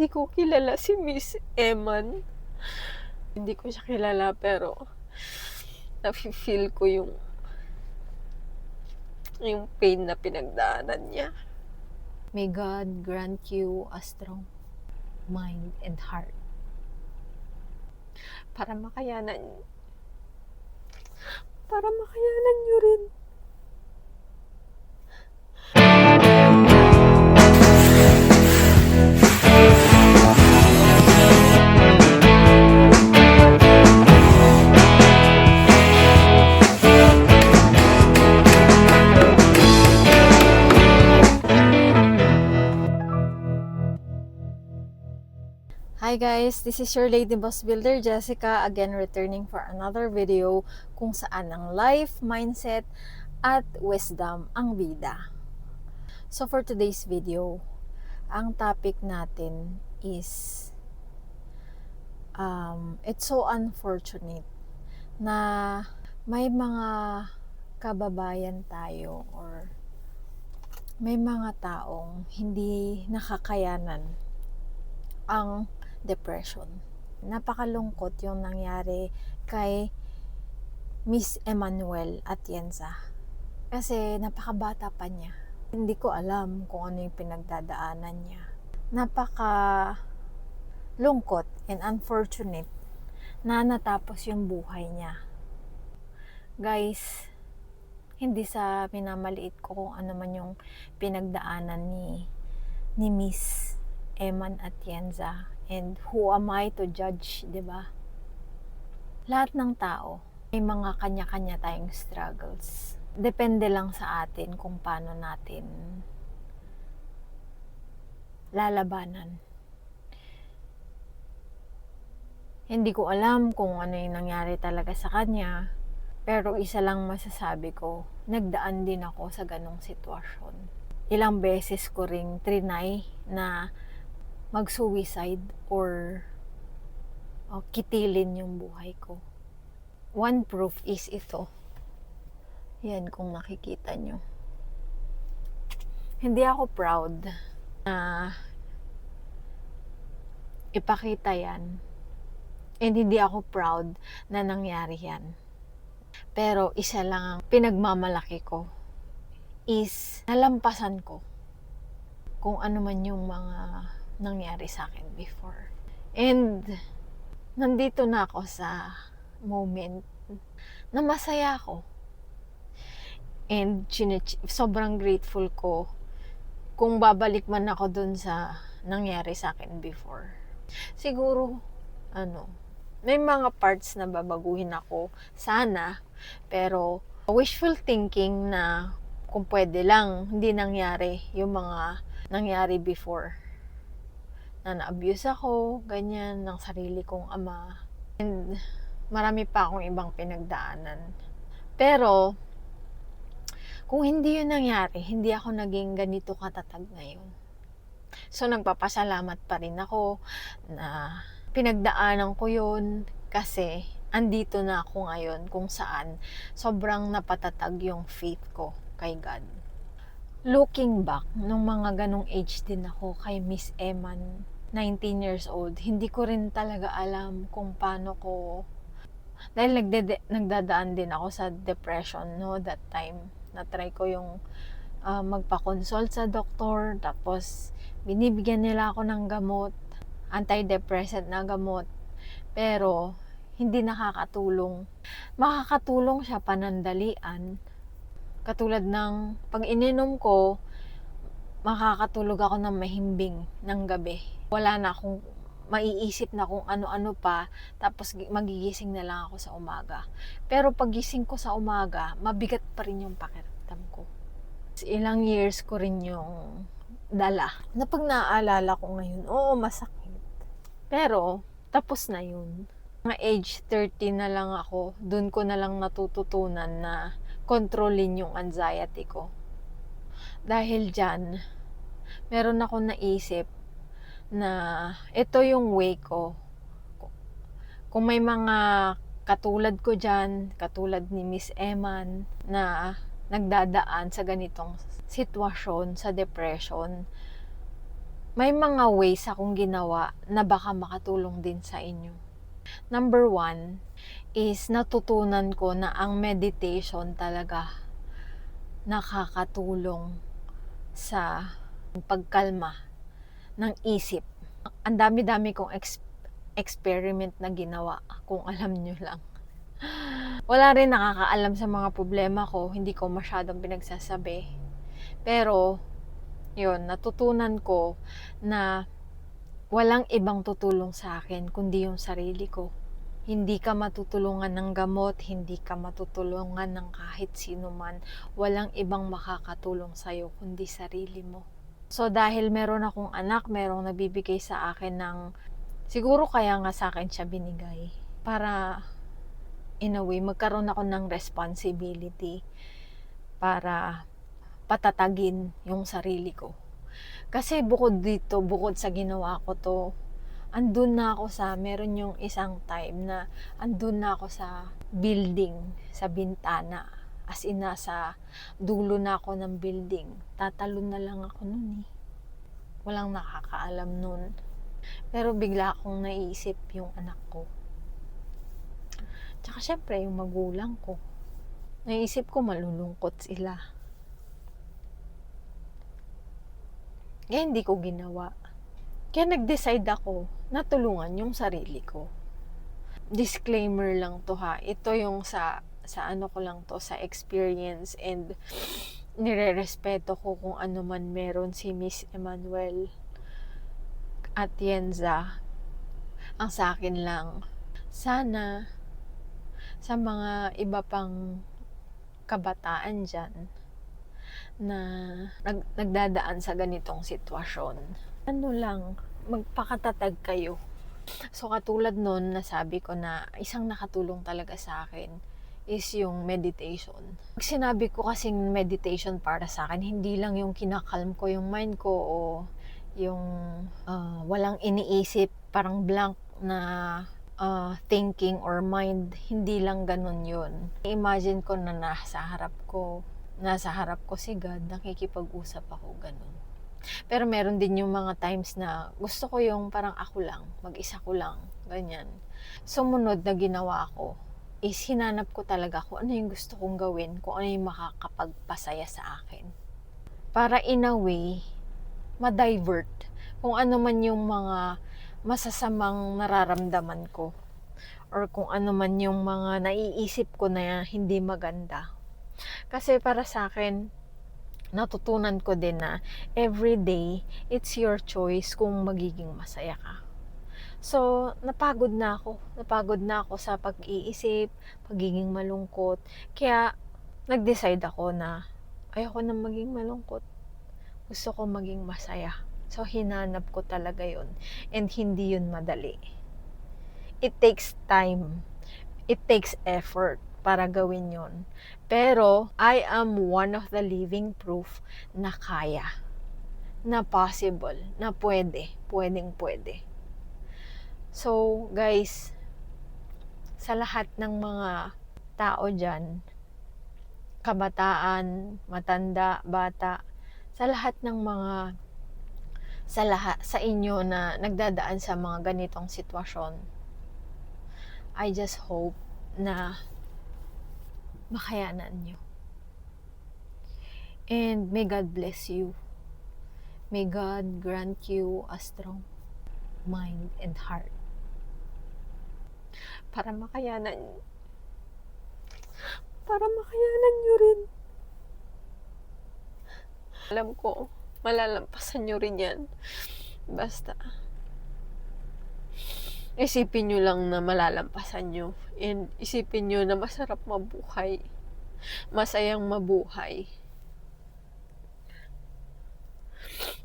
hindi ko kilala si Miss Eman. Hindi ko siya kilala pero nafi-feel ko yung pain na pinagdaanan niya. May God grant you a strong mind and heart para makayanan niyo rin. Hi guys, this is your Lady Boss Builder, Jessica, again returning for another video kung saan ang life, mindset, at wisdom ang bida. So for today's video, ang topic natin is it's so unfortunate na may mga kababayan tayo or may mga taong hindi nakakayanan ang depression. Napakalungkot yung nangyari kay Miss Emmanuel Atienza. Kasi napakabata pa niya. Hindi ko alam kung ano yung pinagdadaanan niya. Napakalungkot and unfortunate na natapos yung buhay niya. Guys, hindi sa minamaliit ko kung ano man yung pinagdaanan ni Miss Eman Atienza. And who am I to judge, di ba? Lahat ng tao, may mga kanya-kanya tayong struggles. Depende lang sa atin kung paano natin lalabanan. Hindi ko alam kung ano yung nangyari talaga sa kanya, pero isa lang masasabi ko, nagdaan din ako sa ganong sitwasyon. Ilang beses ko ring trinay na mag-suicide or kitilin yung buhay ko. One proof is ito. Yan, kung nakikita nyo. Hindi ako proud na ipakita yan. And hindi ako proud na nangyari yan. Pero isa lang ang pinagmamalaki ko is nalampasan ko kung ano man yung mga nangyari sa akin before. And nandito na ako sa moment na masaya ako. And sobrang grateful ko kung babalik man ako dun sa nangyari sa akin before. Siguro, may mga parts na babaguhin ako. Sana. Pero wishful thinking na kung pwede lang, hindi nangyari yung mga nangyari before. Na na-abuse ako, ganyan, ng sarili kong ama. And marami pa akong ibang pinagdaanan. Pero, kung hindi yun nangyari, hindi ako naging ganito katatag ngayon. So, nagpapasalamat pa rin ako na pinagdaanan ko yun kasi andito na ako ngayon kung saan sobrang napatatag yung faith ko kay God. Looking back, nung mga ganong age din ako kay Miss Eman, 19 years old, hindi ko rin talaga alam kung paano ko, dahil nagdadaan din ako sa depression, no, that time. Na-try ko yung magpa-consult sa doktor, tapos binibigyan nila ako ng gamot, antidepressant na gamot, pero hindi nakakatulong. Makakatulong siya panandalian, katulad ng pag ininom ko, makakatulog ako ng mahimbing ng gabi. Wala na akong maiisip na kung ano-ano pa, tapos magigising na lang ako sa umaga. Pero pag gising ko sa umaga, mabigat pa rin yung pakiramdam ko. Ilang years ko rin yung dala. Na pag naaalala ko ngayon, oo, masakit. Pero, tapos na yun. Mga age 30 na lang ako, dun ko na lang natututunan na kontrolin yung anxiety ko. Dahil dyan, meron ako naisip na ito yung way ko. Kung may mga katulad ko dyan, katulad ni Miss Eman, na nagdadaan sa ganitong sitwasyon, sa depression, may mga ways akong ginawa na baka makatulong din sa inyo. Number 1 is natutunan ko na ang meditation talaga nakakatulong sa pagkalma ng isip. Ang dami-dami kong experiment na ginawa, kung alam nyo lang. Wala rin nakakaalam sa mga problema ko, hindi ko masyadong pinagsasabi. Pero, yun, natutunan ko na walang ibang tutulong sa akin kundi yung sarili ko. Hindi ka matutulungan ng gamot, hindi ka matutulungan ng kahit sino man. Walang ibang makakatulong sa'yo kundi sarili mo. So dahil meron akong anak, merong nabibigay sa akin ng, siguro kaya nga sa akin siya binigay, para in a way magkaroon ako ng responsibility para patatagin yung sarili ko. Kasi bukod dito, bukod sa ginawa ko to, andun na ako sa, meron yung isang time na andun na ako sa building, sa bintana. As in, nasa dulo na ako ng building. Tatalon na lang ako nun eh. Walang nakakaalam nun. Pero bigla akong naisip yung anak ko. Tsaka syempre yung magulang ko. Naisip ko malulungkot sila. Kaya hindi ko ginawa. Kaya nag-decide ako na tulungan yung sarili ko. Disclaimer lang to ha. Ito yung sa ano ko lang to, sa experience, and nirerespeto ko kung ano man meron si Miss Emmanuel Atienza. Ang sa akin lang, sana sa mga iba pang kabataan dyan na nagdadaan sa ganitong sitwasyon, ano lang, magpakatatag kayo. So katulad nun, nasabi ko na isang nakatulong talaga sa akin is yung meditation. Pag sinabi ko kasing meditation para sa akin, hindi lang yung kinakalm ko yung mind ko o yung walang iniisip, parang blank na thinking or mind. Hindi lang ganun yun. Imagine ko na nasa harap ko si God, nakikipag-usap ako, ganun. Pero meron din yung mga times na gusto ko yung parang ako lang, mag-isa ko lang, ganyan. Sumunod na ginawa ko is hinanap ko talaga kung ano yung gusto kong gawin, kung ano yung makakapagpasaya sa akin. Para in a way, ma-divert kung ano man yung mga masasamang nararamdaman ko or kung ano man yung mga naiisip ko na hindi maganda. Kasi para sa akin, natutunan ko din na every day, it's your choice kung magiging masaya ka. So, napagod na ako sa pag-iisip, pagiging malungkot. Kaya, nag-decide ako na ayoko na maging malungkot. Gusto ko maging masaya. So, hinanap ko talaga yun. And hindi yun madali. It takes time. It takes effort para gawin yon. Pero, I am one of the living proof na kaya, na possible, na pwedeng. So, guys, sa lahat ng mga tao dyan, kabataan, matanda, bata, sa inyo na nagdadaan sa mga ganitong sitwasyon, I just hope na makayanan nyo. And may God bless you. May God grant you a strong mind and heart para makayanan nyo rin. Alam ko, malalampasan nyo rin yan. Basta isipin nyo lang na malalampasan nyo, and isipin nyo na masarap mabuhay, masayang mabuhay,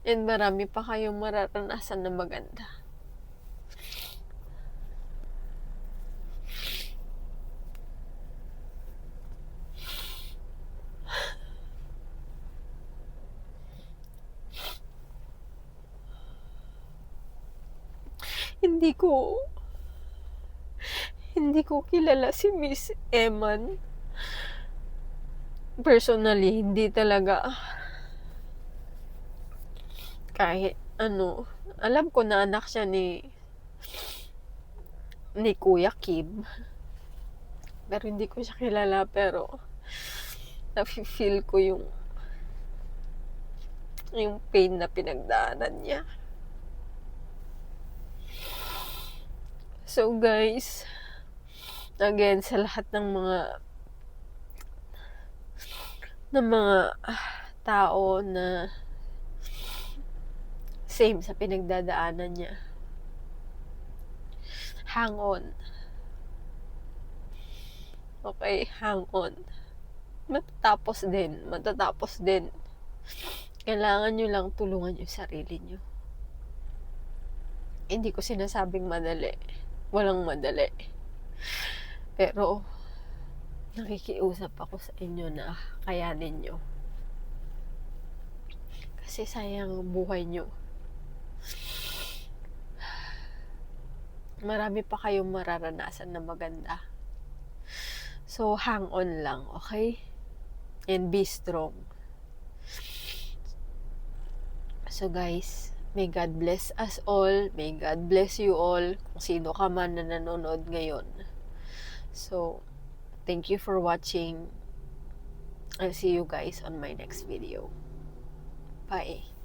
and marami pa kayong mararanasan na maganda. Hindi ko kilala si Miss Eman. Personally, hindi talaga. Kahit ano, alam ko na anak siya ni Kuya Kim, pero hindi ko siya kilala, pero nafi-feel ko yung pain na pinagdaanan niya. So guys, again, sa lahat ng mga tao na same sa pinagdadaanan niya, hang on. Okay, hang on. Matatapos din. Kailangan nyo lang tulungan yung sarili nyo. Hindi ko sinasabing madali. Walang madali. Pero, nakikiusap ako sa inyo na kayanin nyo. Kasi sayang ang buhay nyo. Marami pa kayong mararanasan na maganda. So, hang on lang, okay? And be strong. So guys, may God bless us all. May God bless you all. Kung sino ka man na nanonood ngayon. So, thank you for watching. I'll see you guys on my next video. Bye.